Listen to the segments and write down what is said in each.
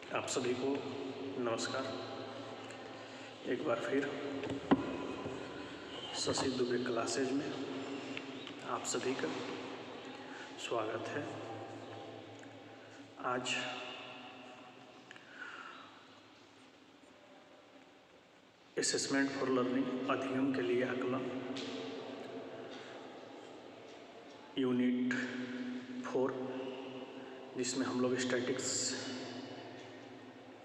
आप सभी को नमस्कार। एक बार फिर शशि दुबे क्लासेज में आप सभी का स्वागत है। आज असेसमेंट फॉर लर्निंग अधिगम के लिए आकलन यूनिट 4, जिसमें हम लोग स्टैटिक्स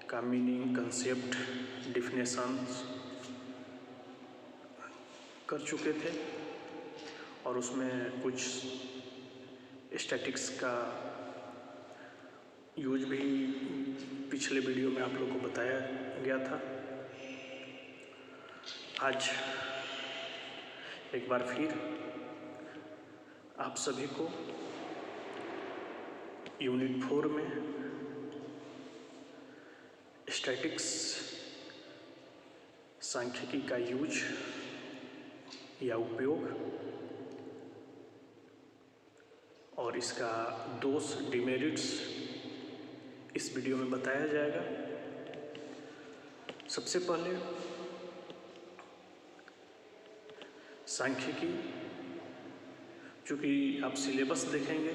का मीनिंग, कंसेप्ट, डिफिनेशंस कर चुके थे और उसमें कुछ स्टैटिक्स का यूज भी पिछले वीडियो में आप लोगों को बताया गया था। आज एक बार फिर आप सभी को यूनिट 4 में स्टैटिक्स सांख्यिकी का यूज या उपयोग और इसका दोष, डिमेरिट्स इस वीडियो में बताया जाएगा। सबसे पहले सांख्यिकी, चूँकि आप सिलेबस देखेंगे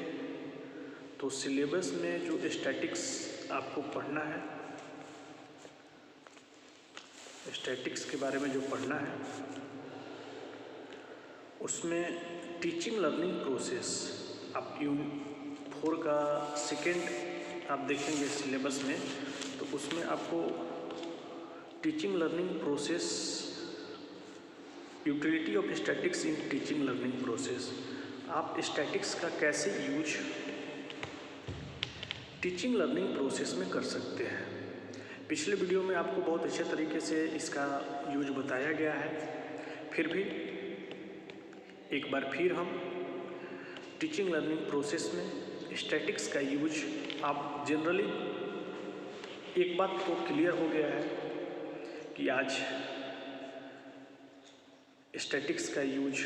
तो सिलेबस में जो स्टैटिक्स आपको पढ़ना है, स्टैटिक्स के बारे में जो पढ़ना है, उसमें टीचिंग लर्निंग प्रोसेस, आप यूनिट 4 का सेकेंड आप देखेंगे सिलेबस में, तो उसमें आपको teaching learning process, utility of statics in teaching learning process, आप स्टैटिक्स का कैसे यूज टीचिंग लर्निंग प्रोसेस में कर सकते हैं। पिछले वीडियो में आपको बहुत अच्छे तरीके से इसका यूज बताया गया है। फिर भी एक बार फिर हम टीचिंग लर्निंग प्रोसेस में स्टैटिक्स का यूज, आप जनरली एक बात तो क्लियर हो गया है कि आज स्टैटिक्स का यूज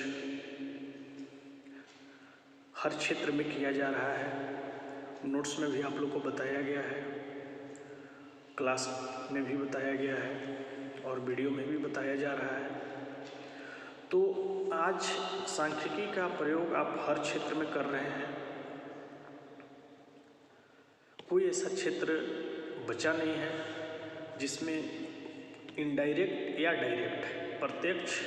हर क्षेत्र में किया जा रहा है। नोट्स में भी आप लोग को बताया गया है, क्लास में भी बताया गया है और वीडियो में भी बताया जा रहा है। तो आज सांख्यिकी का प्रयोग आप हर क्षेत्र में कर रहे हैं। कोई ऐसा क्षेत्र बचा नहीं है जिसमें इनडायरेक्ट या डायरेक्ट, प्रत्यक्ष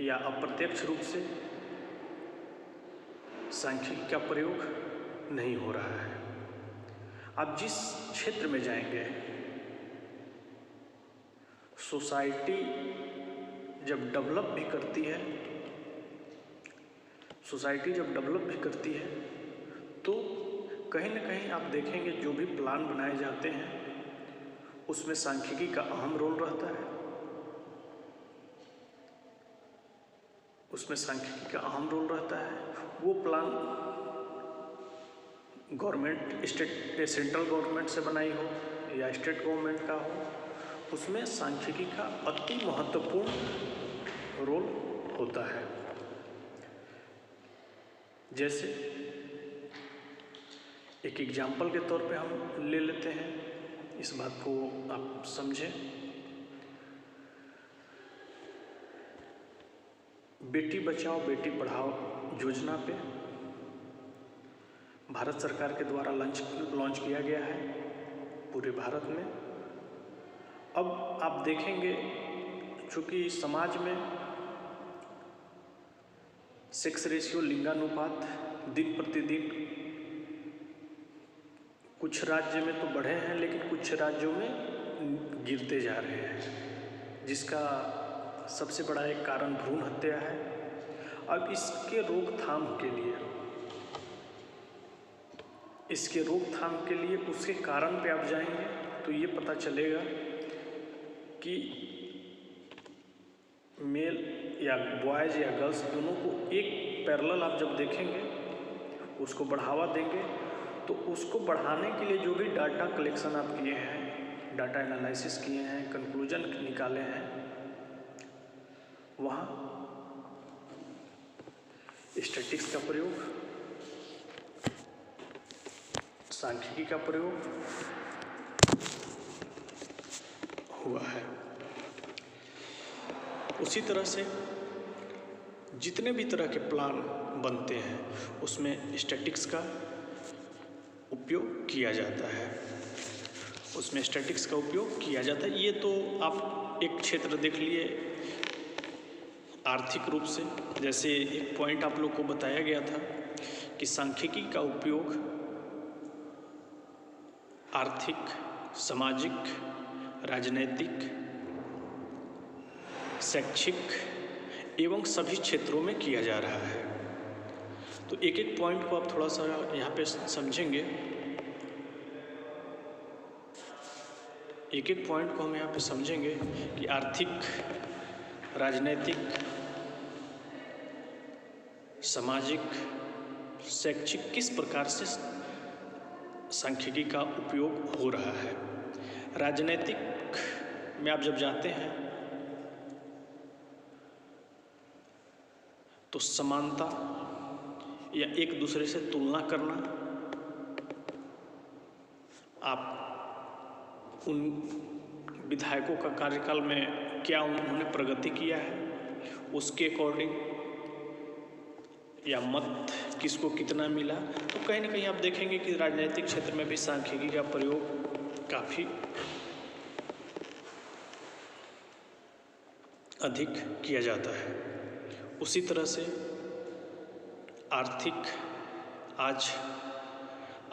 या अप्रत्यक्ष रूप से सांख्यिकी का प्रयोग नहीं हो रहा है। आप जिस क्षेत्र में जाएंगे, सोसाइटी जब डेवलप भी करती है, तो कहीं ना कहीं आप देखेंगे जो भी प्लान बनाए जाते हैं उसमें सांख्यिकी का अहम रोल रहता है। वो प्लान गवर्नमेंट, सेंट्रल गवर्नमेंट से बनाई हो या स्टेट गवर्नमेंट का हो, उसमें सांख्यिकी का अति महत्वपूर्ण रोल होता है। जैसे एक एग्जाम्पल के तौर पे हम ले लेते हैं, इस बात को आप समझें। बेटी बचाओ बेटी पढ़ाओ योजना पे भारत सरकार के द्वारा लॉन्च किया गया है पूरे भारत में। अब आप देखेंगे, चूँकि समाज में सेक्स रेशियो, लिंगानुपात दिन प्रतिदिन कुछ राज्य में तो बढ़े हैं लेकिन कुछ राज्यों में गिरते जा रहे हैं, जिसका सबसे बड़ा एक कारण भ्रूण हत्या है। अब इसके रोकथाम के लिए उसके कारण पे आप जाएंगे तो ये पता चलेगा कि मेल या बॉयज़ या गर्ल्स दोनों को एक पैरेलल आप जब देखेंगे, उसको बढ़ावा देंगे, तो उसको बढ़ाने के लिए जो भी डाटा कलेक्शन आप किए हैं, डाटा एनालिसिस किए हैं, कंक्लूजन निकाले हैं, वहाँ स्टैटिक्स का प्रयोग, सांख्यिकी का प्रयोग हुआ है। उसी तरह से जितने भी तरह के प्लान बनते हैं उसमें स्टैटिक्स का उपयोग किया जाता है, उसमें स्टैटिक्स का उपयोग किया जाता है। ये तो आप एक क्षेत्र देख लिए आर्थिक रूप से, जैसे एक पॉइंट आप लोग को बताया गया था कि सांख्यिकी का उपयोग आर्थिक, सामाजिक, राजनैतिक, शैक्षिक एवं सभी क्षेत्रों में किया जा रहा है। तो एक एक पॉइंट को आप थोड़ा सा यहाँ पे समझेंगे, एक एक पॉइंट को हम यहाँ पे समझेंगे कि आर्थिक, राजनैतिक, सामाजिक, शैक्षिक किस प्रकार से सांख्यिकी का उपयोग हो रहा है। राजनैतिक में आप जब जाते हैं तो समानता या एक दूसरे से तुलना करना, आप उन विधायकों का कार्यकाल में क्या उन्होंने प्रगति किया है उसके अकॉर्डिंग, या मत किसको कितना मिला, तो कहीं ना कहीं आप देखेंगे कि राजनीतिक क्षेत्र में भी सांख्यिकी का प्रयोग काफ़ी अधिक किया जाता है। उसी तरह से आज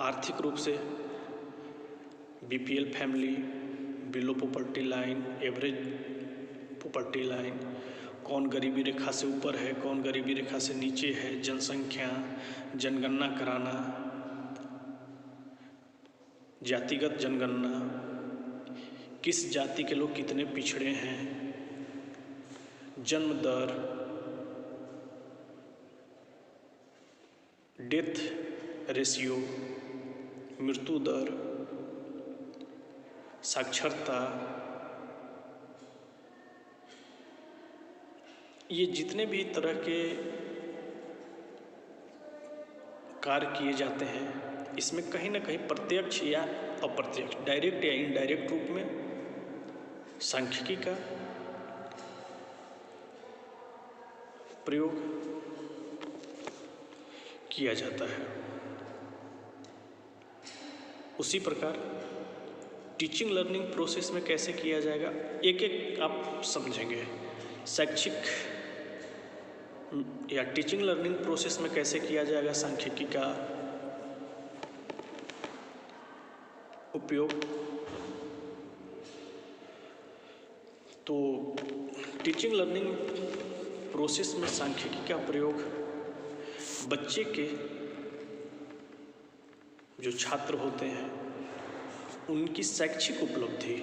आर्थिक रूप से BPL family, below poverty line, average poverty line, कौन गरीबी रेखा से ऊपर है, कौन गरीबी रेखा से नीचे है, जनसंख्या, जनगणना कराना, जातिगत जनगणना, किस जाति के लोग कितने पिछड़े हैं, जन्म दर, डेथ रेशियो, मृत्यु दर, साक्षरता, ये जितने भी तरह के कार्य किए जाते हैं इसमें कहीं ना कहीं प्रत्यक्ष या अप्रत्यक्ष, डायरेक्ट या इनडायरेक्ट रूप में सांख्यिकी का प्रयोग किया जाता है। उसी प्रकार टीचिंग लर्निंग प्रोसेस में कैसे किया जाएगा, एक एक आप समझेंगे। शैक्षिक या टीचिंग लर्निंग प्रोसेस में कैसे किया जाएगा सांख्यिकी का उपयोग, तो टीचिंग लर्निंग प्रोसेस में सांख्यिकी का प्रयोग बच्चे के जो छात्र होते हैं उनकी शैक्षिक उपलब्धि,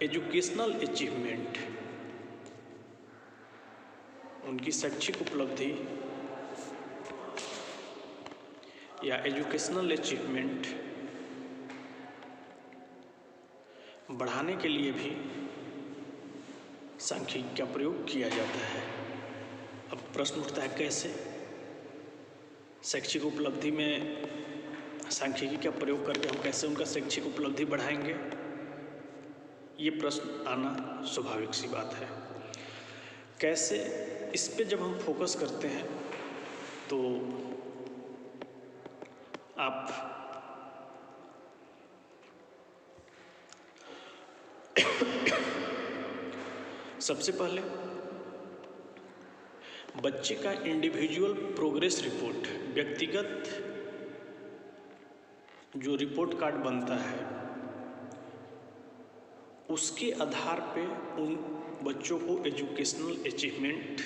एजुकेशनल अचीवमेंट, उनकी शैक्षिक उपलब्धि या एजुकेशनल अचीवमेंट बढ़ाने के लिए भी सांख्यिकी का प्रयोग किया जाता है। अब प्रश्न उठता है कैसे शैक्षिक उपलब्धि में सांख्यिकी का प्रयोग करके हम कैसे उनका शैक्षिक उपलब्धि बढ़ाएंगे, ये प्रश्न आना स्वाभाविक सी बात है। कैसे, इस पे जब हम फोकस करते हैं तो आप सबसे पहले बच्चे का इंडिविजुअल प्रोग्रेस रिपोर्ट, व्यक्तिगत जो रिपोर्ट कार्ड बनता है उसके आधार पे उन बच्चों को एजुकेशनल अचीवमेंट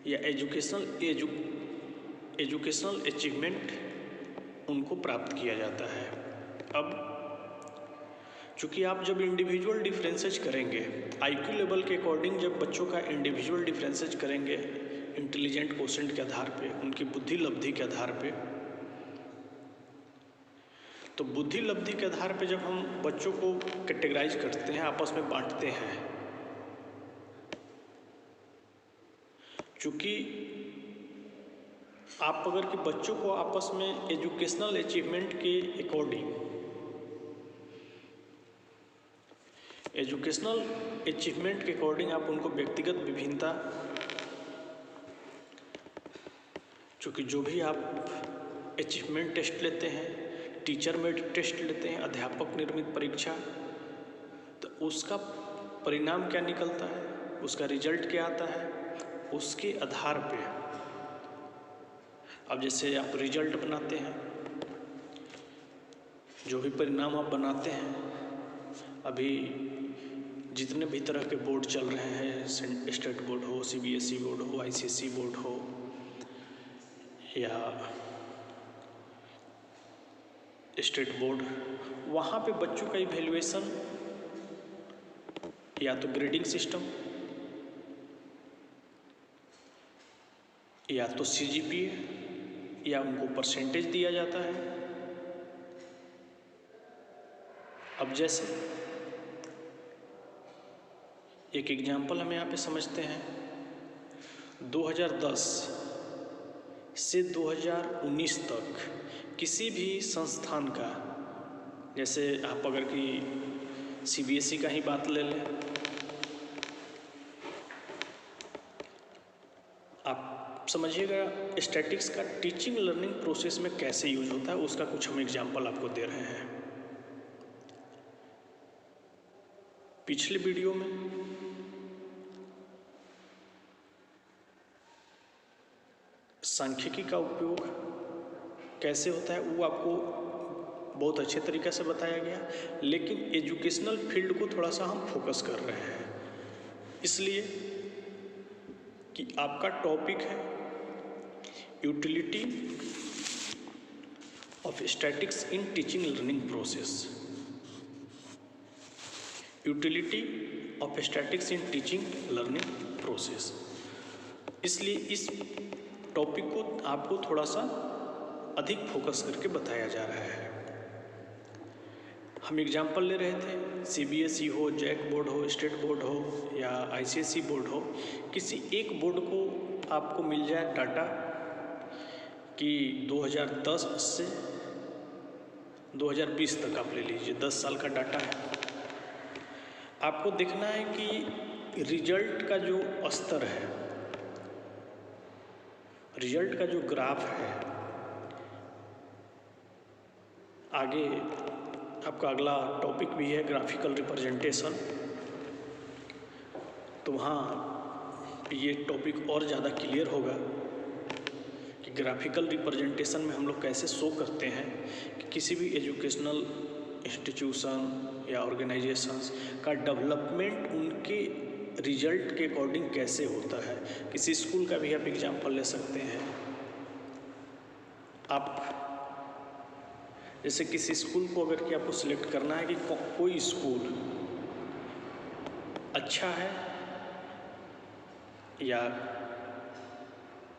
या एजुकेशनल अचीवमेंट उनको प्राप्त किया जाता है। अब चूँकि आप जब इंडिविजुअल डिफरेंसेज करेंगे, आईक्यू लेवल के अकॉर्डिंग जब बच्चों का इंडिविजुअल डिफरेंसेज करेंगे इंटेलिजेंट क्वोशेंट के आधार पे, उनकी बुद्धि लब्धि के आधार पे, तो बुद्धि लब्धि के आधार पे जब हम बच्चों को कैटेगराइज करते हैं, आपस में बांटते हैं, चूँकि आप अगर कि बच्चों को आपस में एजुकेशनल अचीवमेंट के अकॉर्डिंग एजुकेशनल अचीवमेंट के अकॉर्डिंग आप उनको व्यक्तिगत विभिन्नता, चूँकि जो भी आप अचीवमेंट टेस्ट लेते हैं, टीचर मेड टेस्ट लेते हैं, अध्यापक निर्मित परीक्षा, तो उसका परिणाम क्या निकलता है, उसका रिजल्ट क्या आता है, उसके आधार पे अब जैसे आप रिजल्ट बनाते हैं, जो भी परिणाम आप बनाते हैं, अभी जितने भी तरह के बोर्ड चल रहे हैं, स्टेट बोर्ड हो, CBSE बोर्ड हो, ICSE बोर्ड हो या स्टेट बोर्ड, वहाँ पे बच्चों का इवैल्यूएशन या तो ग्रेडिंग सिस्टम या तो CGPA या उनको परसेंटेज दिया जाता है। अब जैसे एक एग्जाम्पल हम यहाँ पे समझते हैं, 2010 से 2019 तक किसी भी संस्थान का, जैसे आप अगर कि CBSE का ही बात ले लें, आप समझिएगा स्टैटिक्स का टीचिंग लर्निंग प्रोसेस में कैसे यूज होता है, उसका कुछ हम एग्जाम्पल आपको दे रहे हैं। पिछले वीडियो में सांख्यिकी का उपयोग कैसे होता है वो आपको बहुत अच्छे तरीके से बताया गया, लेकिन एजुकेशनल फील्ड को थोड़ा सा हम फोकस कर रहे हैं, इसलिए कि आपका टॉपिक है utility of statics in teaching learning process. Utility of statics in teaching learning process, इसलिए इस टॉपिक को आपको थोड़ा सा अधिक फोकस करके बताया जा रहा है। हम एग्जाम्पल ले रहे थे, CBSE हो, जैक बोर्ड हो, स्टेट बोर्ड हो या ICSE बोर्ड हो, किसी एक बोर्ड को आपको मिल जाए डाटा कि 2010 से 2020 तक आप ले लीजिए, 10 साल का डाटा है। आपको देखना है कि रिजल्ट का जो स्तर है, रिजल्ट का जो ग्राफ है, आगे आपका अगला टॉपिक भी है ग्राफिकल रिप्रेजेंटेशन, तो वहाँ ये टॉपिक और ज़्यादा क्लियर होगा कि ग्राफिकल रिप्रेजेंटेशन में हम लोग कैसे शो करते हैं कि किसी भी एजुकेशनल इंस्टीट्यूशन या ऑर्गेनाइजेशंस का डेवलपमेंट उनके रिजल्ट के अकॉर्डिंग कैसे होता है। किसी स्कूल का भी आप एग्जांपल ले सकते हैं। आप जैसे किसी स्कूल को अगर कि आपको सिलेक्ट करना है कि कोई स्कूल अच्छा है या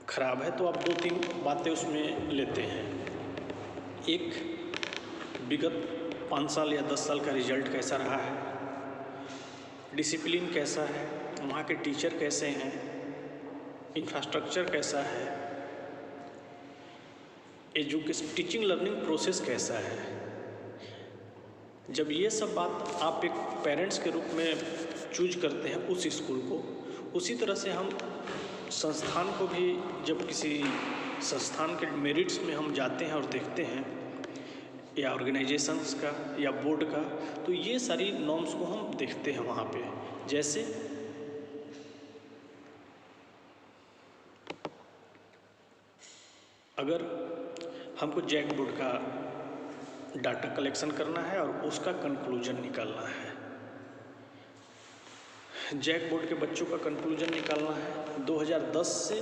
खराब है, तो आप 2-3 बातें उसमें लेते हैं। एक, विगत 5 साल या 10 साल का रिजल्ट कैसा रहा है, डिसिप्लिन कैसा है, वहाँ के टीचर कैसे हैं, इंफ्रास्ट्रक्चर कैसा है, एजुकेशन टीचिंग लर्निंग प्रोसेस कैसा है। जब ये सब बात आप एक पेरेंट्स के रूप में चूज करते हैं उस स्कूल को, उसी तरह से हम संस्थान को भी, जब किसी संस्थान के मेरिट्स में हम जाते हैं और देखते हैं या ऑर्गेनाइजेशंस का या बोर्ड का, तो ये सारी नॉर्म्स को हम देखते हैं वहाँ पे। जैसे अगर हमको जैक बोर्ड का डाटा कलेक्शन करना है और उसका कंक्लूजन निकालना है, जैक बोर्ड के बच्चों का कंक्लूजन निकालना है 2010 से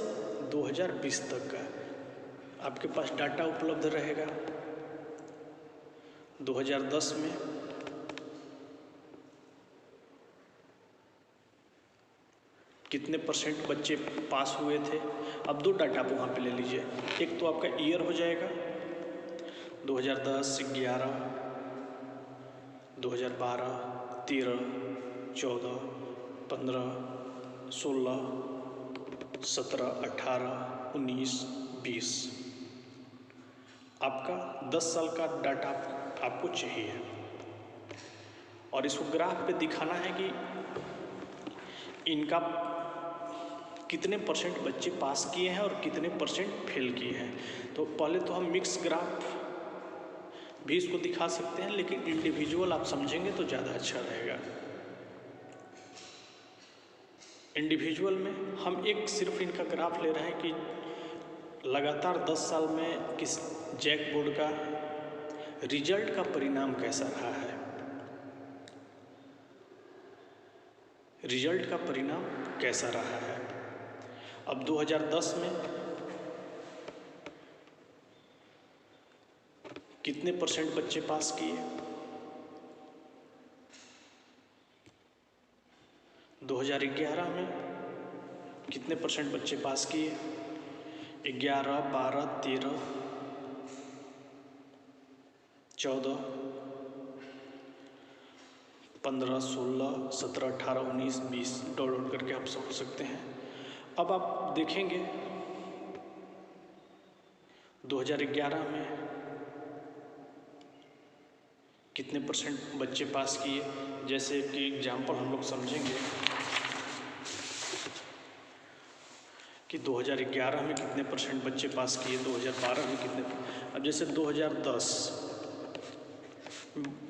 2020 तक का, आपके पास डाटा उपलब्ध रहेगा। 2010 में कितने % बच्चे पास हुए थे। अब 2 डाटा आप वहाँ पे ले लीजिए, एक तो आपका ईयर हो जाएगा 2010, 11, 2012, 13, 14, 15, 16, 17, 18, 19, 20, आपका 10 साल का डाटा आपको चाहिए। और इसको ग्राफ पे दिखाना है कि इनका कितने परसेंट बच्चे पास किए हैं और कितने परसेंट फेल किए हैं। तो पहले तो हम मिक्स ग्राफ भी इसको दिखा सकते हैं, लेकिन इंडिविजुअल आप समझेंगे तो ज़्यादा अच्छा रहेगा। इंडिविजुअल में हम एक सिर्फ इनका ग्राफ ले रहे हैं कि लगातार 10 साल में किस जैक बोर्ड का रिजल्ट का परिणाम कैसा रहा है। रिजल्ट का परिणाम कैसा रहा है। अब 2010 में कितने परसेंट बच्चे पास किए, 2011 में कितने परसेंट बच्चे पास किए, 11, 12, 13, 14, 15, 16, 17, 18, 19, 20 डॉट करके आप समझ सकते हैं। अब आप देखेंगे 2011 में कितने परसेंट बच्चे पास किए। जैसे कि एग्जाम्पल हम लोग समझेंगे कि 2011 में कितने परसेंट बच्चे पास किए, 2012 में कितने। अब जैसे 2010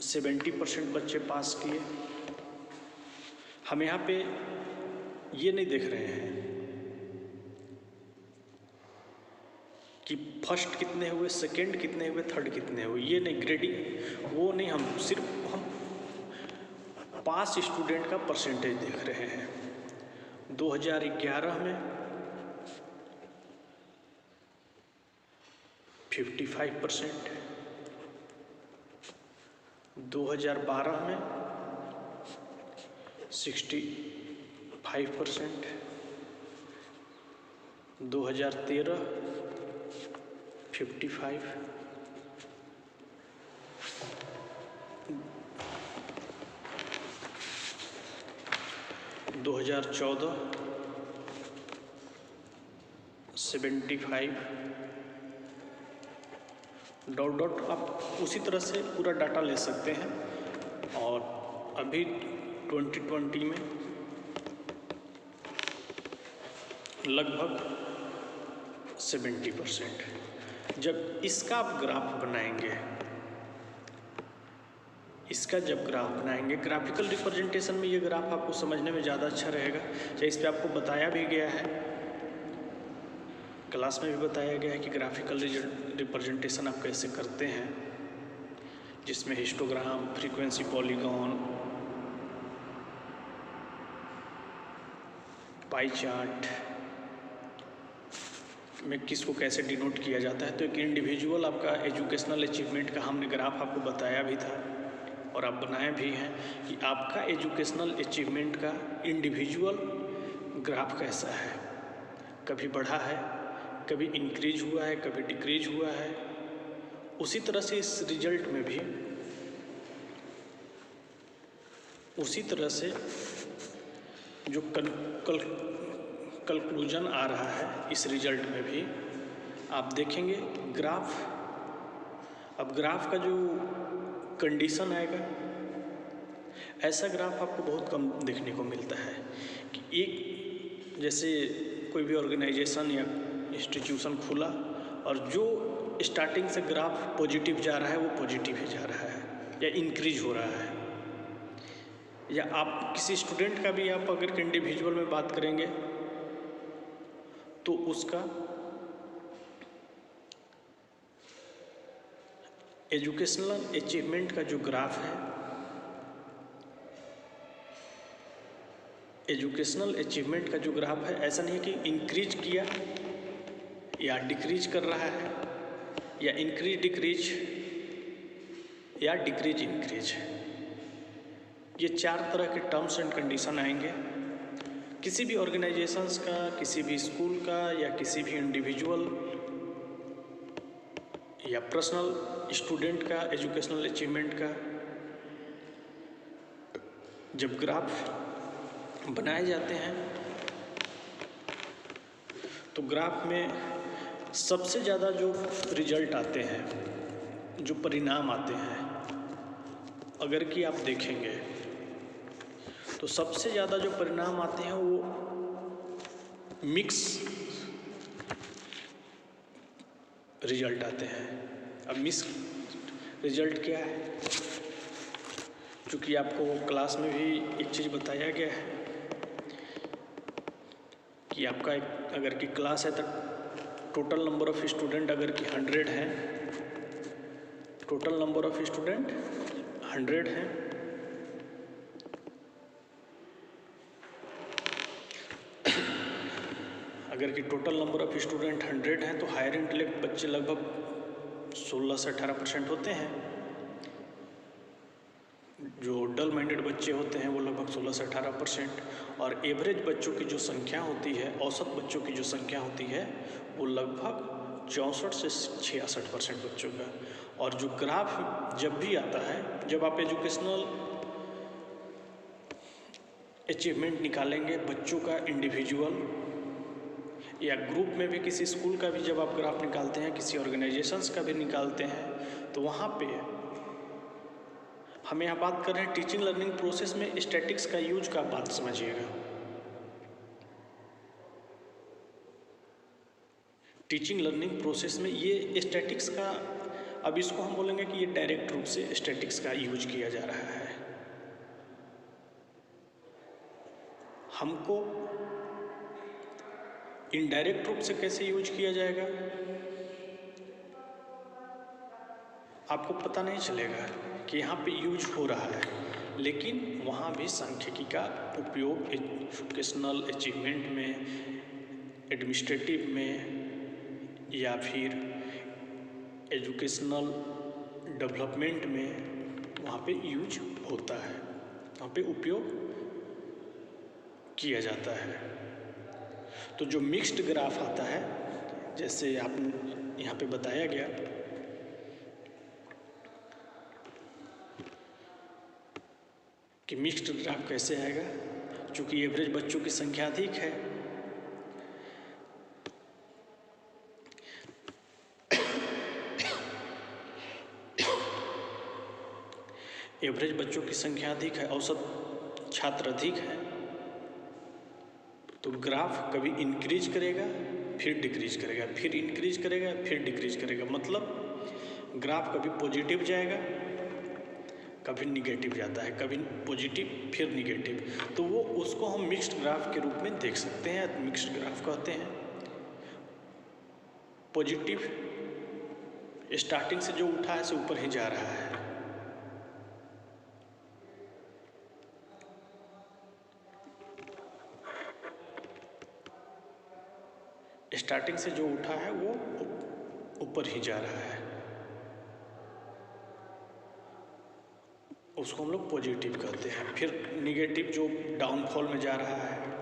70% बच्चे पास किए। हम यहाँ पे ये नहीं देख रहे हैं कि फर्स्ट कितने हुए, सेकंड कितने हुए, थर्ड कितने हुए, ये नहीं, ग्रेडिंग वो नहीं, हम सिर्फ हम पास स्टूडेंट का परसेंटेज देख रहे हैं। 2011 में 55%, 2012 में 65%, 2013 55, 2014 75 डॉट डॉट। आप उसी तरह से पूरा डाटा ले सकते हैं। और अभी 2020 में लगभग 70%। जब इसका आप ग्राफ बनाएंगे, इसका जब ग्राफ बनाएंगे, ग्राफिकल रिप्रेजेंटेशन में ये ग्राफ आपको समझने में ज़्यादा अच्छा रहेगा। चाहे इस पर आपको बताया भी गया है, क्लास में भी बताया गया है कि ग्राफिकल रिप्रेजेंटेशन आप कैसे करते हैं, जिसमें histogram, frequency polygon, pie chart में किसको कैसे डिनोट किया जाता है। तो एक इंडिविजुअल आपका एजुकेशनल अचीवमेंट का हमने ग्राफ आपको बताया भी था और आप बनाए भी हैं कि आपका एजुकेशनल अचीवमेंट का इंडिविजुअल ग्राफ कैसा है, कभी बढ़ा है, कभी इंक्रीज हुआ है, कभी डिक्रीज हुआ है। उसी तरह से इस रिजल्ट में भी उसी तरह से जो कंक्लूजन आ रहा है इस रिजल्ट में भी आप देखेंगे ग्राफ। अब ग्राफ का जो कंडीशन आएगा, ऐसा ग्राफ आपको बहुत कम देखने को मिलता है कि एक जैसे कोई भी ऑर्गेनाइजेशन या इंस्टीट्यूशन खुला और जो स्टार्टिंग से ग्राफ पॉजिटिव जा रहा है वो पॉजिटिव ही जा रहा है या इंक्रीज हो रहा है। या आप किसी स्टूडेंट का भी आप अगर इंडिविजुअल में बात करेंगे तो उसका एजुकेशनल अचीवमेंट का जो ग्राफ है, एजुकेशनल अचीवमेंट का जो ग्राफ है, ऐसा नहीं है कि इंक्रीज किया या डिक्रीज कर रहा है या इंक्रीज डिक्रीज या डिक्रीज इंक्रीज। ये 4 तरह के टर्म्स एंड कंडीशन आएंगे किसी भी ऑर्गेनाइजेशंस का, किसी भी स्कूल का या किसी भी इंडिविजुअल या पर्सनल स्टूडेंट का एजुकेशनल अचीवमेंट का। जब ग्राफ बनाए जाते हैं तो ग्राफ में सबसे ज़्यादा जो रिजल्ट आते हैं, जो परिणाम आते हैं, अगर कि आप देखेंगे तो सबसे ज़्यादा जो परिणाम आते हैं वो मिक्स रिजल्ट आते हैं। अब मिक्स रिजल्ट क्या है? चूँकि आपको क्लास में भी एक चीज़ बताया गया है कि आपका अगर की क्लास है तो टोटल नंबर ऑफ स्टूडेंट अगर कि 100 हैं, टोटल नंबर ऑफ स्टूडेंट 100 हैं, अगर कि टोटल नंबर ऑफ स्टूडेंट 100 हैं तो हायर इंटेलेक्ट बच्चे लगभग 16 से 18% होते हैं। जो डल माइंडेड बच्चे होते हैं वो लगभग 16 से 18%, और एवरेज बच्चों की जो संख्या होती है, औसत बच्चों की जो संख्या होती है वो लगभग 64 से 66% बच्चों का। और जो ग्राफ जब भी आता है, जब आप एजुकेशनल अचीवमेंट निकालेंगे बच्चों का इंडिविजुअल या ग्रुप में भी, किसी स्कूल का भी जब आप ग्राफ निकालते हैं, किसी ऑर्गेनाइजेशंस का भी निकालते हैं, तो वहाँ पे हम यहाँ बात कर रहे हैं टीचिंग लर्निंग प्रोसेस में स्टैटिक्स का यूज का बात समझिएगा। टीचिंग लर्निंग प्रोसेस में ये स्टैटिक्स का, अब इसको हम बोलेंगे कि ये डायरेक्ट रूप से स्टैटिक्स का यूज किया जा रहा है। हमको इनडायरेक्ट रूप से कैसे यूज किया जाएगा आपको पता नहीं चलेगा कि यहाँ पे यूज हो रहा है, लेकिन वहाँ भी सांख्यिकी का उपयोग एजुकेशनल अचीवमेंट में, एडमिनिस्ट्रेटिव में या फिर एजुकेशनल डेवलपमेंट में वहाँ पे यूज होता है, वहाँ पे उपयोग किया जाता है। तो जो मिक्स्ड ग्राफ आता है, जैसे आप यहाँ पे बताया गया कि मिक्स्ड ग्राफ कैसे आएगा, चूँकि एवरेज बच्चों की संख्या अधिक है, एवरेज बच्चों की संख्या अधिक है, औसत छात्र अधिक है, तो ग्राफ कभी इंक्रीज करेगा फिर डिक्रीज करेगा, फिर इंक्रीज करेगा फिर डिक्रीज करेगा। मतलब ग्राफ कभी पॉजिटिव जाएगा, कभी निगेटिव जाता है, कभी पॉजिटिव फिर निगेटिव। तो वो उसको हम मिक्स्ड ग्राफ के रूप में देख सकते हैं। मिक्स्ड ग्राफ कहते हैं पॉजिटिव स्टार्टिंग से जो उठा है से ऊपर ही जा रहा है, स्टार्टिंग से जो उठा है वो ऊपर ही जा रहा है, उसको हम लोग पॉजिटिव कहते हैं। फिर निगेटिव जो डाउनफॉल में जा रहा है।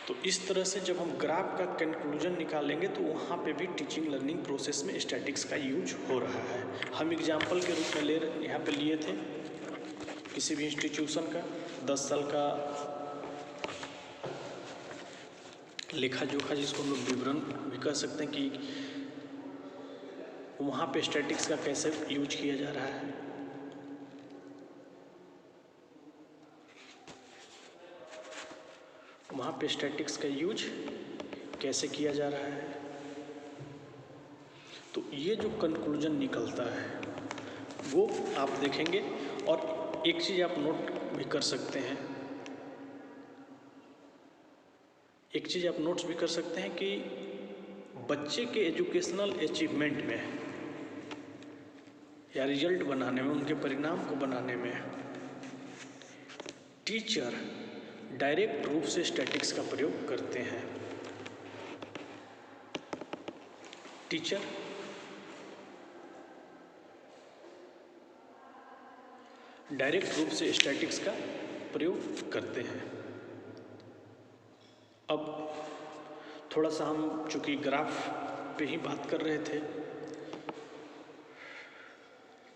तो इस तरह से जब हम ग्राफ का कंक्लूजन निकालेंगे तो वहाँ पे भी टीचिंग लर्निंग प्रोसेस में स्टैटिक्स का यूज हो रहा है। हम एग्जाम्पल के रूप में यहाँ पे लिए थे किसी भी इंस्टीट्यूशन का 10 साल का लेखा जोखा, जिसको हम लोग विवरण भी कह सकते हैं कि वहाँ पे स्टैटिक्स का कैसे यूज किया जा रहा है। वहाँ पे स्टैटिक्स का यूज कैसे किया जा रहा है। तो ये जो कंक्लूजन निकलता है वो आप देखेंगे। और एक चीज़ आप नोट भी कर सकते हैं, एक चीज़ आप नोट्स भी कर सकते हैं कि बच्चे के एजुकेशनल अचीवमेंट में या रिजल्ट बनाने में, उनके परिणाम को बनाने में टीचर डायरेक्ट रूप से स्टैटिक्स का प्रयोग करते हैं। टीचर डायरेक्ट रूप से स्टैटिक्स का प्रयोग करते हैं। अब थोड़ा सा हम चूँकि ग्राफ पे ही बात कर रहे थे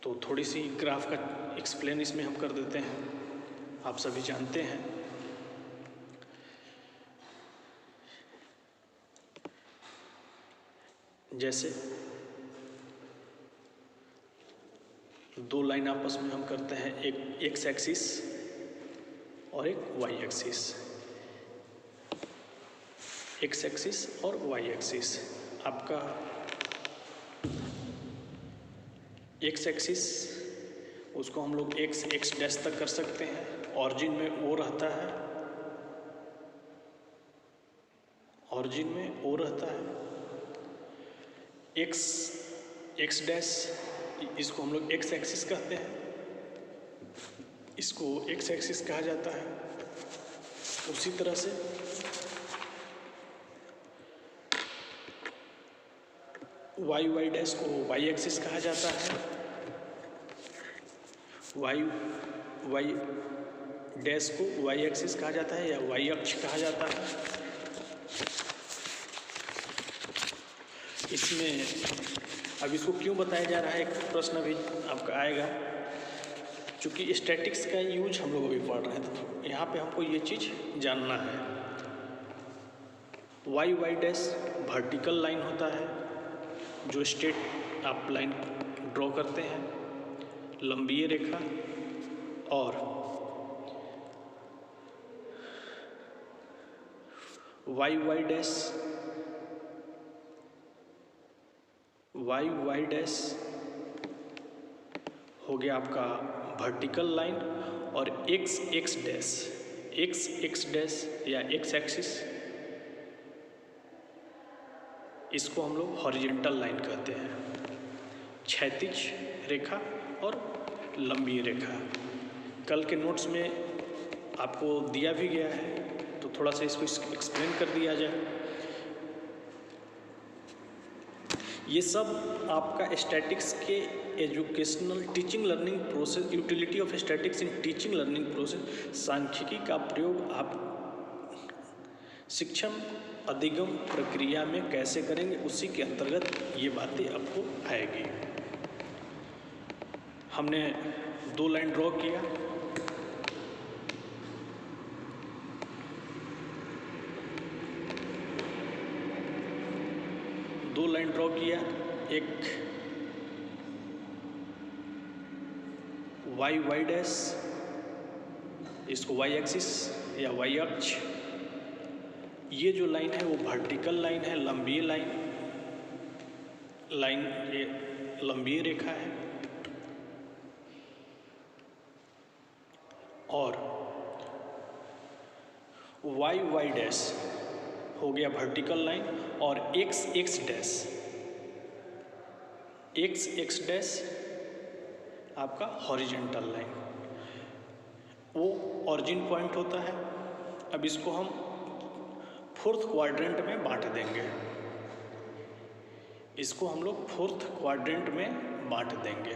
तो थोड़ी सी ग्राफ का एक्सप्लेन इसमें हम कर देते हैं। आप सभी जानते हैं जैसे दो लाइन आपस में हम करते हैं, एक एक्स एक्सिस और एक वाई एक्सिस, एक्स एक्सिस और वाई एक्सिस। आपका एक्स एक्सिस उसको हम लोग एक्स डैश तक कर सकते हैं, ऑरिजिन में ओ रहता है, ऑरिजिन में ओ रहता है। एक्स डैश इसको हम लोग एक्स एक्सिस कहते हैं, इसको एक्स एक्सिस कहा जाता है। उसी तरह से वाई डैश को वाई एक्सिस कहा जाता है, वाई डैश को वाई एक्सिस कहा जाता है या वाई अक्ष कहा जाता है। इसमें अब इसको क्यों बताया जा रहा है, एक प्रश्न अभी आपका आएगा। चूँकि स्टैटिक्स का यूज हम लोग अभी पढ़ रहे हैं तो यहाँ पे हमको ये चीज़ जानना है। वाई डैश वर्टिकल लाइन होता है, जो स्ट्रेट आप लाइन ड्रॉ करते हैं, लंबी रेखा, और वाई डैश हो गया आपका वर्टिकल लाइन, और एक्स डैश या एक्स एक्सिस इसको हम लोग हॉरिजॉन्टल लाइन कहते हैं, क्षैतिज रेखा और लंबी रेखा। कल के नोट्स में आपको दिया भी गया है, तो थोड़ा सा इसको एक्सप्लेन कर दिया जाए। ये सब आपका स्टैटिक्स के educational teaching learning process, utility of statics in teaching learning process, सांख्यिकी का प्रयोग आप शिक्षण अधिगम प्रक्रिया में कैसे करेंगे, उसी के अंतर्गत ये बातें आपको आएगी। हमने दो लाइन ड्रॉ किया, एक वाई डैश, इसको वाई एक्सिस या वाई अक्ष। ये जो लाइन है वो वर्टिकल लाइन है, लंबी लाइन ये लंबी रेखा है, और वाई डैश हो गया वर्टिकल लाइन, और एक्स डैश आपका हॉरिजॉन्टल लाइन, वो ऑरिजिन पॉइंट होता है। अब इसको हम फोर्थ क्वाड्रेंट में बांट देंगे, इसको हम लोग फोर्थ क्वाड्रेंट में बांट देंगे।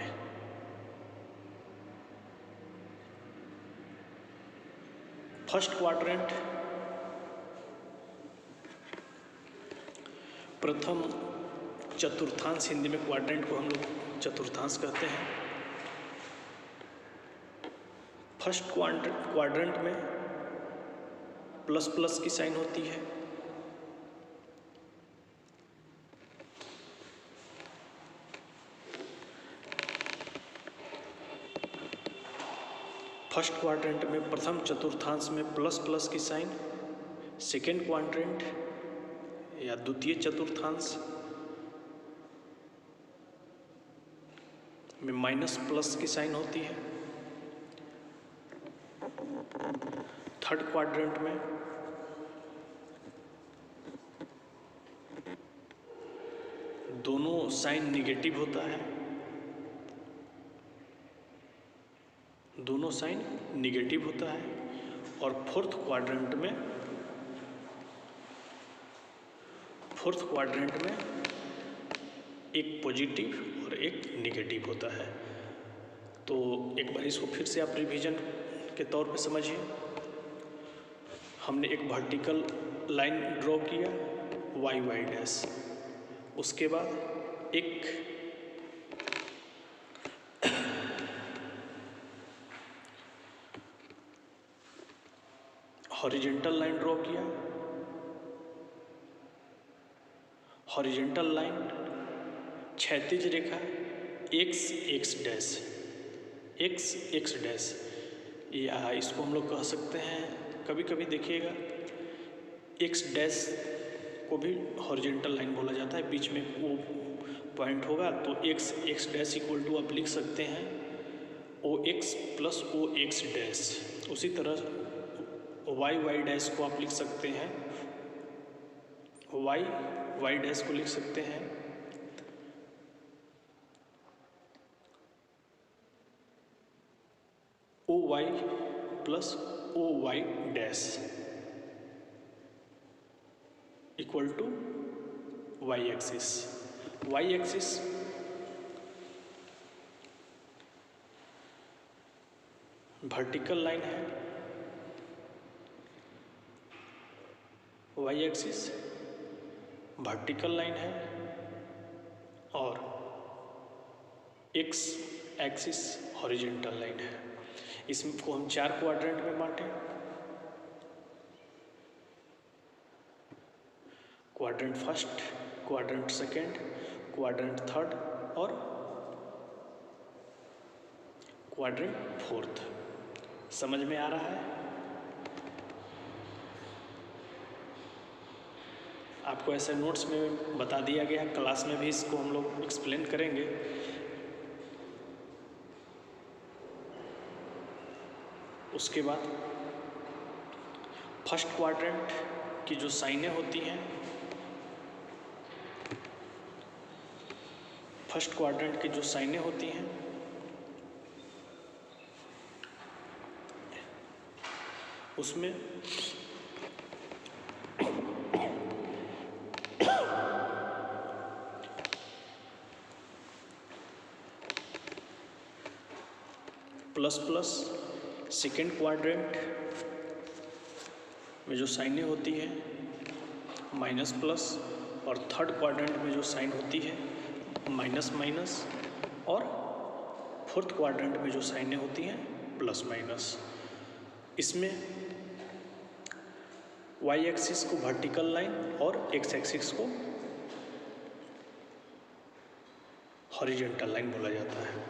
फर्स्ट क्वाड्रेंट, प्रथम चतुर्थांश, हिंदी में क्वाड्रेंट को हम लोग चतुर्थांश कहते हैं। फर्स्ट क्वाड्रेंट में प्लस की साइन होती है, फर्स्ट क्वाड्रेंट में प्रथम चतुर्थांश में प्लस की साइन, सेकेंड क्वाड्रेंट या द्वितीय चतुर्थांश में माइनस की साइन होती है। थर्ड क्वाड्रेंट में दोनों साइन निगेटिव होता है, दोनों साइन निगेटिव होता है। और फोर्थ क्वाड्रेंट में एक पॉजिटिव और एक निगेटिव होता है। तो एक बार इसको फिर से आप रिवीजन के तौर पे समझिए। हमने एक वर्टिकल लाइन ड्रॉ किया वाई डैश, उसके बाद एक हॉरिजॉन्टल लाइन ड्रॉ किया, हॉरिजॉन्टल लाइन क्षैतिज रेखा x dash, x x dash, या इसको हम लोग कह सकते हैं, कभी कभी देखिएगा एक्स डैश को भी हॉरिजेंटल लाइन बोला जाता है, बीच में वो पॉइंट होगा तो x x dash equal to आप लिख सकते हैं O x plus O x dash. उसी तरह वाई वाई डैश को आप लिख सकते हैं, वाई वाई डैश को लिख सकते हैं O Y plus O Y dash equal to Y axis. Y axis vertical line है, वाई एक्सिस वर्टिकल लाइन है, और एक्स एक्सिस हॉरिजेंटल लाइन है। इसको हम 4 क्वाड्रेंट में बांटें, quadrant first, quadrant second, quadrant third और क्वाड्रेंट फोर्थ। समझ में आ रहा है? आपको ऐसे नोट्स में बता दिया गया, क्लास में भी इसको हम लोग एक्सप्लेन करेंगे। उसके बाद फर्स्ट क्वाड्रेंट की जो साइनें होती हैं, फर्स्ट क्वाड्रेंट की जो साइनें होती हैं उसमें प्लस प्लस, सेकेंड क्वाड्रेंट में जो साइनें होती हैं माइनस प्लस, और थर्ड क्वाड्रेंट में जो साइन होती है माइनस माइनस, और फोर्थ क्वाड्रेंट में जो साइनें होती हैं प्लस माइनस। इसमें वाई एक्सिस को वर्टिकल लाइन और एक्स एक्सिस को हॉरिजॉन्टल लाइन बोला जाता है।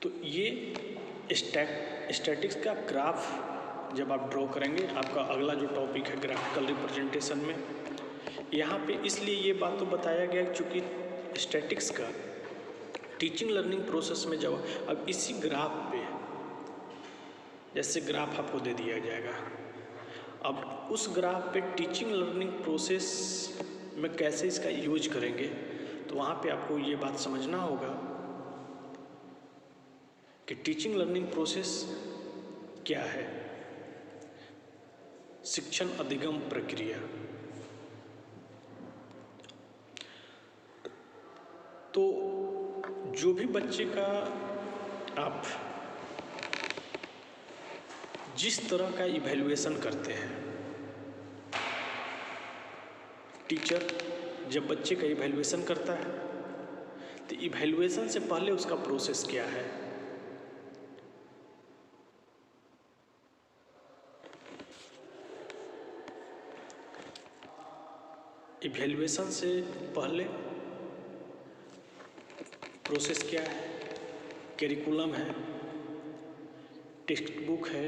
तो ये स्टैटिक्स का ग्राफ जब आप ड्रॉ करेंगे, आपका अगला जो टॉपिक है ग्राफिकल रिप्रेजेंटेशन में, यहाँ पे इसलिए ये बात तो बताया गया क्योंकि स्टैटिक्स का टीचिंग लर्निंग प्रोसेस में जब अब इसी ग्राफ पे, जैसे ग्राफ आपको दे दिया जाएगा, अब उस ग्राफ पे टीचिंग लर्निंग प्रोसेस में कैसे इसका यूज करेंगे, तो वहाँ पे आपको ये बात समझना होगा कि टीचिंग लर्निंग प्रोसेस क्या है। शिक्षण अधिगम प्रक्रिया, तो जो भी बच्चे का आप जिस तरह का इवैल्यूएशन करते हैं, टीचर जब बच्चे का इवैल्यूएशन करता है तो इवैल्यूएशन से पहले उसका प्रोसेस क्या है। इवैल्यूएशन से पहले प्रोसेस क्या है? करिकुलम है, टेक्स्ट बुक है,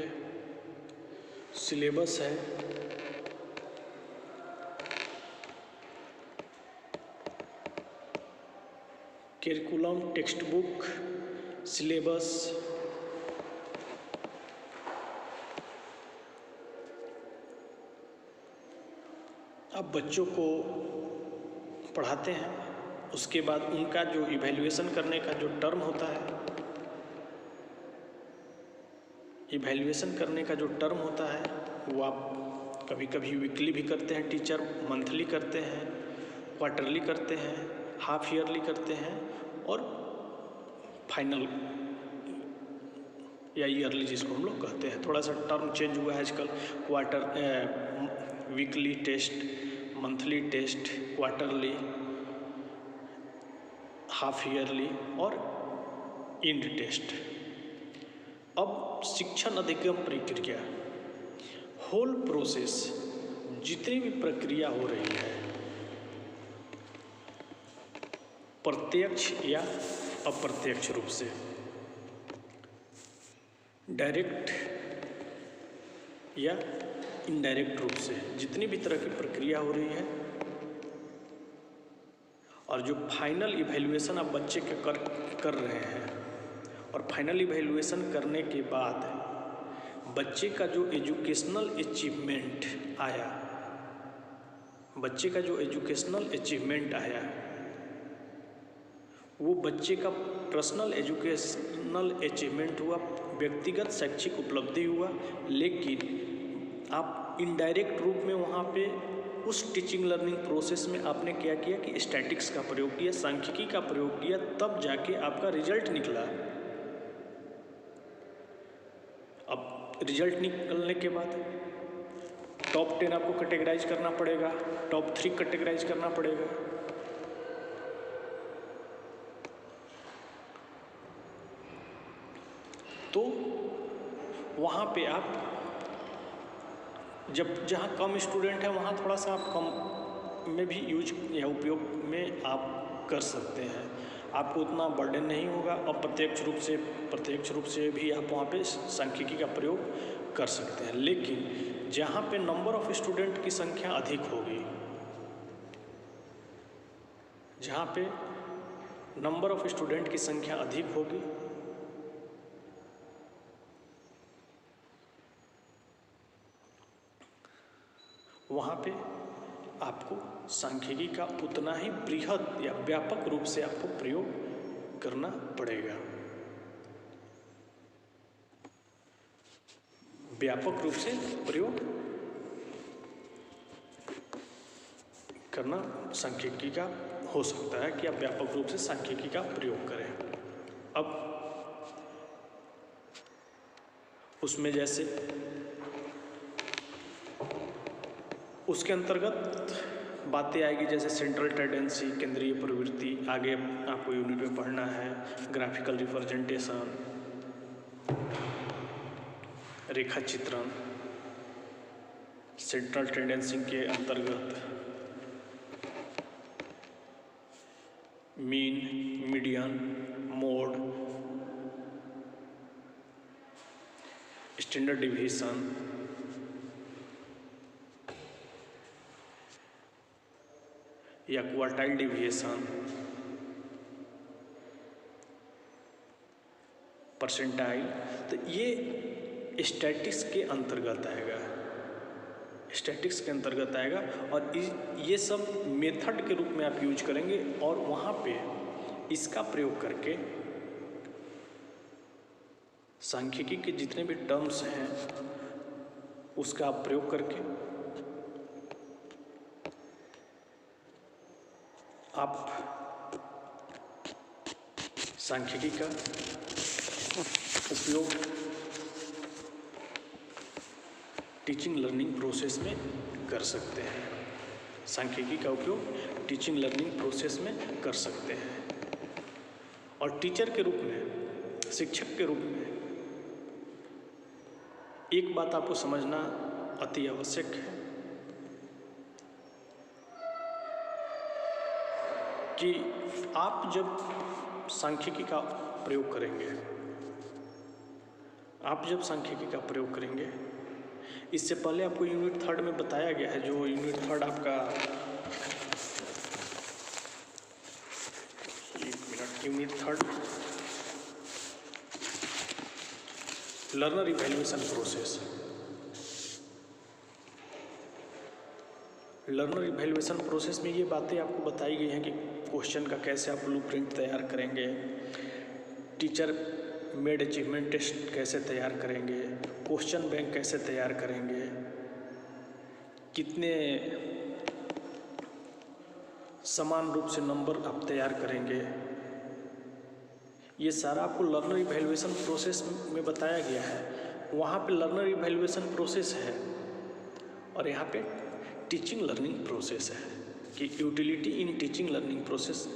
सिलेबस है, करिकुलम, टेक्स्ट बुक, सिलेबस, अब बच्चों को पढ़ाते हैं, उसके बाद उनका जो इवैल्यूएशन करने का जो टर्म होता है, इवैल्यूएशन करने का जो टर्म होता है वो आप कभी कभी वीकली भी करते हैं टीचर, मंथली करते हैं, क्वार्टरली करते हैं, हाफ ईयरली करते हैं, और फाइनल या ईयरली जिसको हम लोग कहते हैं। थोड़ा सा टर्म चेंज हुआ है आजकल, weekly test, monthly test, quarterly, half yearly और इंड टेस्ट। अब शिक्षण अधिगम प्रक्रिया, होल प्रोसेस, जितनी भी प्रक्रिया हो रही है प्रत्यक्ष या अप्रत्यक्ष रूप से, डायरेक्ट या इनडायरेक्ट रूप से, जितनी भी तरह की प्रक्रिया हो रही है और जो फाइनल इवैल्यूएशन आप बच्चे के कर रहे हैं, और फाइनल इवैल्यूएशन करने के बाद बच्चे का जो एजुकेशनल अचीवमेंट आया, बच्चे का जो एजुकेशनल अचीवमेंट आया वो बच्चे का पर्सनल एजुकेशनल अचीवमेंट हुआ, व्यक्तिगत शैक्षिक उपलब्धि हुआ, लेकिन आप इनडायरेक्ट रूप में वहाँ पे उस टीचिंग लर्निंग प्रोसेस में आपने क्या किया कि स्टैटिक्स का प्रयोग किया, सांख्यिकी का प्रयोग किया, तब जाके आपका रिजल्ट निकला। अब रिजल्ट निकलने के बाद टॉप 10 आपको कैटेगराइज करना पड़ेगा, टॉप 3 कैटेगराइज करना पड़ेगा। तो वहाँ पे आप जहाँ कम स्टूडेंट है वहाँ थोड़ा सा आप कम में भी यूज या उपयोग में आप कर सकते हैं, आपको उतना बर्डन नहीं होगा। अप्रत्यक्ष रूप से प्रत्यक्ष रूप से भी आप वहाँ पे सांख्यिकी का प्रयोग कर सकते हैं, लेकिन जहाँ पे नंबर ऑफ स्टूडेंट की संख्या अधिक होगी, जहाँ पे नंबर ऑफ स्टूडेंट की संख्या अधिक होगी, वहाँ पे आपको सांख्यिकी का उतना ही बृहद या व्यापक रूप से आपको प्रयोग करना पड़ेगा, व्यापक रूप से प्रयोग करना सांख्यिकी का हो सकता है कि आप व्यापक रूप से सांख्यिकी का प्रयोग करें। अब उसमें जैसे उसके अंतर्गत बातें आएगी जैसे सेंट्रल टेंडेंसी, केंद्रीय प्रवृत्ति, आगे आपको यूनिट में पढ़ना है, ग्राफिकल रिप्रेजेंटेशन, रेखा चित्रण। सेंट्रल टेंडेंसी के अंतर्गत mean, median, mode, standard division, या क्वार्टाइल डिविएशन, परसेंटाइल, तो ये स्टैटिक्स के अंतर्गत आएगा, स्टैटिक्स के अंतर्गत आएगा। और ये सब मेथड के रूप में आप यूज करेंगे और वहाँ पे इसका प्रयोग करके सांख्यिकी के जितने भी टर्म्स हैं उसका आप प्रयोग करके आप सांख्यिकी का उपयोग टीचिंग लर्निंग प्रोसेस में कर सकते हैं, सांख्यिकी का उपयोग टीचिंग लर्निंग प्रोसेस में कर सकते हैं। और टीचर के रूप में, शिक्षक के रूप में एक बात आपको समझना अति आवश्यक है कि आप जब सांख्यिकी का प्रयोग करेंगे, इससे पहले आपको यूनिट 3 में बताया गया है, जो यूनिट 3 आपका unit 3 learner evaluation process. Learner evaluation process में ये बातें आपको बताई गई हैं कि क्वेश्चन का कैसे आप ब्लूप्रिंट तैयार करेंगे, टीचर मेड अचीवमेंट टेस्ट कैसे तैयार करेंगे, क्वेश्चन बैंक कैसे तैयार करेंगे, कितने समान रूप से नंबर आप तैयार करेंगे, ये सारा आपको लर्नर इवैल्यूएशन प्रोसेस में बताया गया है। वहाँ पे लर्नर इवैल्यूएशन प्रोसेस है और यहाँ पे टीचिंग लर्निंग प्रोसेस है कि utility in teaching learning process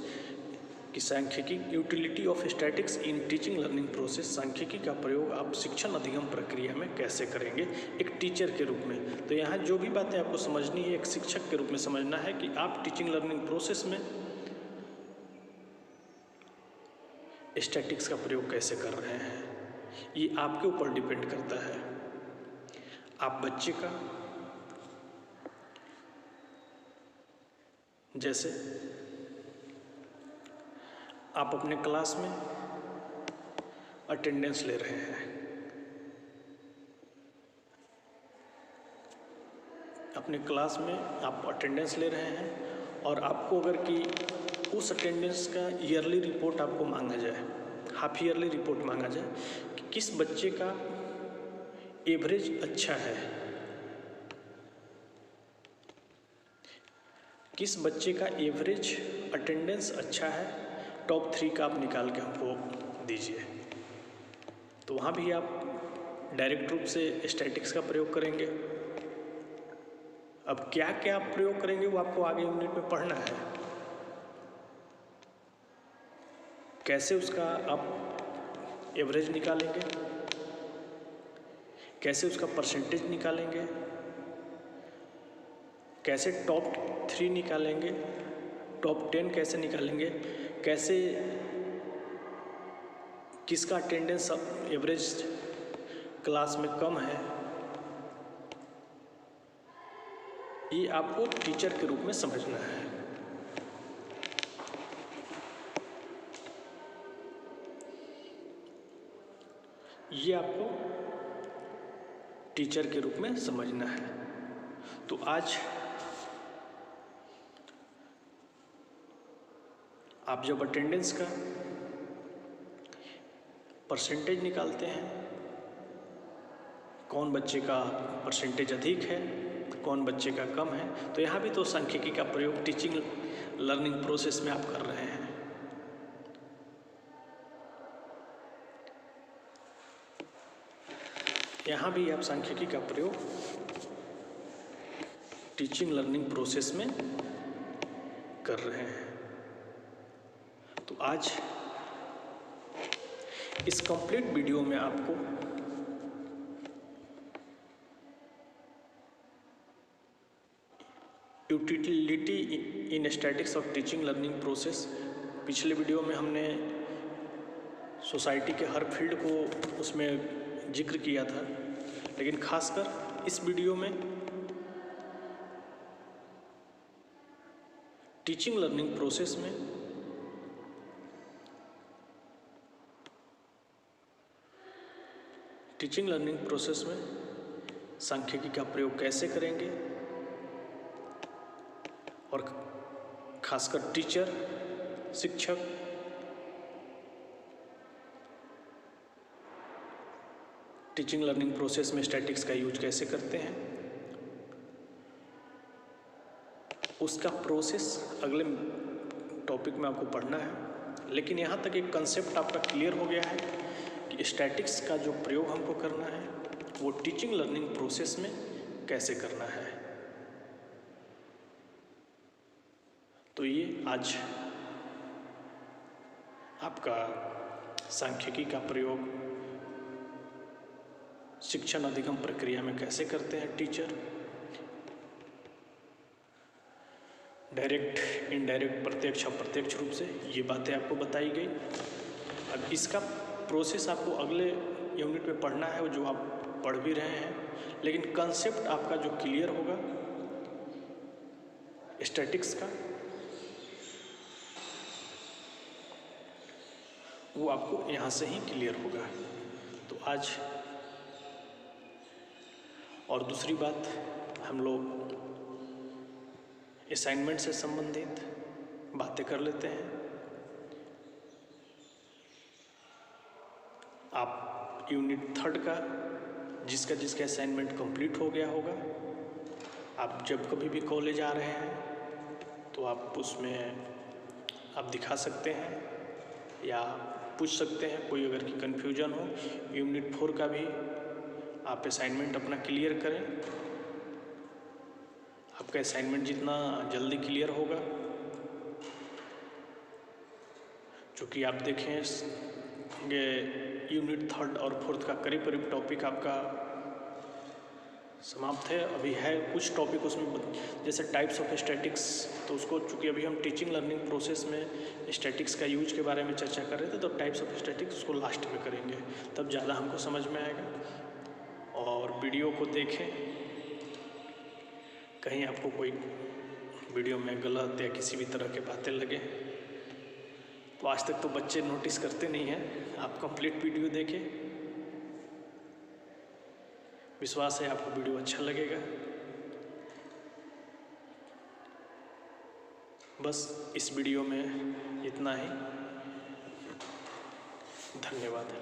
की सांख्यिकी, utility of statics in teaching learning process, सांख्यिकी का प्रयोग आप शिक्षण अधिगम प्रक्रिया में कैसे करेंगे एक टीचर के रूप में। तो यहाँ जो भी बातें आपको समझनी है एक शिक्षक के रूप में समझना है कि आप टीचिंग लर्निंग प्रोसेस में स्टैटिक्स का प्रयोग कैसे कर रहे हैं, ये आपके ऊपर डिपेंड करता है। आप बच्चे का जैसे आप अपने क्लास में अटेंडेंस ले रहे हैं, अपने क्लास में आप अटेंडेंस ले रहे हैं और आपको अगर कि उस अटेंडेंस का ईयरली रिपोर्ट आपको मांगा जाए, हाफ ईयरली रिपोर्ट मांगा जाए कि किस बच्चे का एवरेज अच्छा है, किस बच्चे का एवरेज अटेंडेंस अच्छा है, टॉप 3 का आप निकाल के हमको दीजिए। तो वहाँ भी आप डायरेक्ट रूप से स्टैटिक्स का प्रयोग करेंगे। अब क्या क्या आप प्रयोग करेंगे वो आपको आगे यूनिट में पढ़ना है। कैसे उसका आप एवरेज निकालेंगे, कैसे उसका परसेंटेज निकालेंगे, कैसे टॉप 3 निकालेंगे, टॉप 10 कैसे निकालेंगे, कैसे किसका अटेंडेंस एवरेज क्लास में कम है, ये आपको टीचर के रूप में समझना है। ये आपको टीचर के रूप में समझना है। तो आज आप जब अटेंडेंस का परसेंटेज निकालते हैं, कौन बच्चे का परसेंटेज अधिक है, कौन बच्चे का कम है, तो यहाँ भी तो सांख्यिकी का प्रयोग टीचिंग लर्निंग प्रोसेस में आप कर रहे हैं। यहाँ भी आप सांख्यिकी का प्रयोग टीचिंग लर्निंग प्रोसेस में कर रहे हैं। तो आज इस कंप्लीट वीडियो में आपको utility in statics of teaching learning process, पिछले वीडियो में हमने सोसाइटी के हर फील्ड को उसमें जिक्र किया था, लेकिन खासकर इस वीडियो में टीचिंग लर्निंग प्रोसेस में सांख्यिकी का प्रयोग कैसे करेंगे और खासकर टीचर, शिक्षक टीचिंग लर्निंग प्रोसेस में स्टैटिक्स का यूज कैसे करते हैं, उसका प्रोसेस अगले टॉपिक में आपको पढ़ना है। लेकिन यहाँ तक एक कंसेप्ट आपका क्लियर हो गया है कि स्टैटिक्स का जो प्रयोग हमको करना है वो टीचिंग लर्निंग प्रोसेस में कैसे करना है। तो ये आज आपका सांख्यिकी का प्रयोग शिक्षण अधिगम प्रक्रिया में कैसे करते हैं टीचर, डायरेक्ट, इनडायरेक्ट, प्रत्यक्ष, अप्रत्यक्ष रूप से, ये बातें आपको बताई गई। अब इसका प्रोसेस आपको अगले यूनिट में पढ़ना है, जो आप पढ़ भी रहे हैं, लेकिन कंसेप्ट आपका जो क्लियर होगा स्टैटिक्स का, वो आपको यहाँ से ही क्लियर होगा। तो आज और दूसरी बात, हम लोग असाइनमेंट से संबंधित बातें कर लेते हैं। आप यूनिट 3 का जिसका असाइनमेंट कंप्लीट हो गया होगा, आप जब कभी भी कॉलेज आ रहे हैं तो आप उसमें आप दिखा सकते हैं या पूछ सकते हैं, कोई अगर की कन्फ्यूजन हो। यूनिट 4 का भी आप असाइनमेंट अपना क्लियर करें। आपका असाइनमेंट जितना जल्दी क्लियर होगा, चूँकि आप देखें ये यूनिट 3 और 4 का करीब करीब टॉपिक आपका समाप्त है। अभी है कुछ टॉपिक उसमें, जैसे टाइप्स ऑफ स्टैटिक्स, तो उसको चूँकि अभी हम टीचिंग लर्निंग प्रोसेस में स्टैटिक्स का यूज के बारे में चर्चा कर रहे थे, तो टाइप्स ऑफ स्टैटिक्स उसको लास्ट में करेंगे, तब ज़्यादा हमको समझ में आएगा। और वीडियो को देखें, कहीं आपको कोई वीडियो में गलत या किसी भी तरह के बातें लगे तो आज तक तो बच्चे नोटिस करते नहीं हैं, आप कंप्लीट वीडियो देखें। विश्वास है आपको वीडियो अच्छा लगेगा। बस इस वीडियो में इतना ही। धन्यवाद।